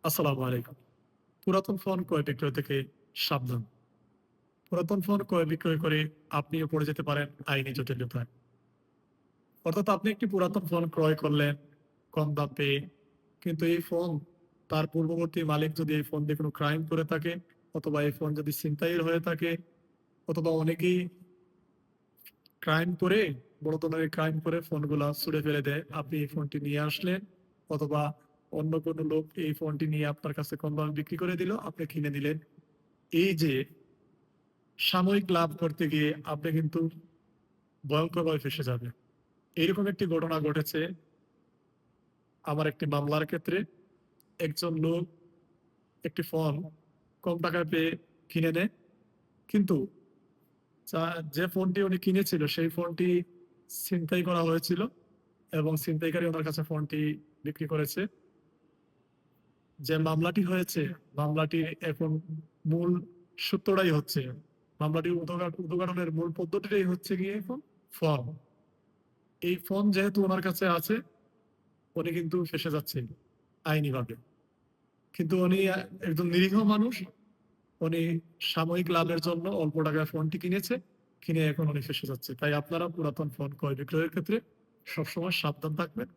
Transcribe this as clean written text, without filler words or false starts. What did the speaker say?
আসসালামু আলাইকুম। পুরাতন ফোন ক্রয় বিক্রয় থেকে সাবধান। পুরাতন ফোন ক্রয় বিক্রয় করে আপনিও পড়ে যেতে পারেন আইনি জটিলতায়। অর্থাৎ আপনি একটি পুরাতন ফোন ক্রয় করলেন কম দাম পেয়ে। কিন্তু এই ফোন তার পূর্ববর্তী মালিক যদি এই ফোন দিয়ে কোনো ক্রাইম করে থাকে অথবা এই ফোন যদি ছিনতাইয়ের হয়ে থাকে অথবা অনেকেই ক্রাইম করে বড় ধরনের ক্রাইম করে ফোনগুলা ছুঁড়ে ফেলে দেয়। আপনি এই ফোনটি নিয়ে আসলেন অথবা অন্য কোনো লোক এই ফোনটি নিয়ে আপনার কাছে কম দামে বিক্রি করে দিল, আপনি কিনে নিলেন। এই যে সাময়িক লাভ করতে গিয়ে আপনি কিন্তু ভয়ংকরভাবে ফেঁসে যাবেন। এরকম একটি ঘটনা ঘটেছে আমার একটি মামলার ক্ষেত্রে। একজন লোক একটি ফোন কম টাকায় পেয়ে কিনে নেয়। কিন্তু যে ফোনটি উনি কিনেছিল সেই ফোনটি ছিনতাই করা হয়েছিল এবং ছিনতাইকারী উনার কাছে ফোনটি বিক্রি করেছে। যে মামলাটি হয়েছে, মামলাটির এখন মূল সূত্রটাই হচ্ছে মামলাটির উদ্ঘাটনের মূল পদ্ধতিটাই হচ্ছে গিয়ে এখন ফোন। এই ফোন যেহেতু উনার কাছে আছে, উনি কিন্তু ফেঁসে যাচ্ছেন আইনিভাবে। কিন্তু উনি একজন নিরীহ মানুষ। উনি সাময়িক লাভের জন্য অল্প টাকায় ফোনটি কিনেছে। কিনে এখন উনি ফেঁসে যাচ্ছে। তাই আপনারা পুরাতন ফোন ক্রয় বিক্রয়ের ক্ষেত্রে সবসময় সাবধান থাকবেন।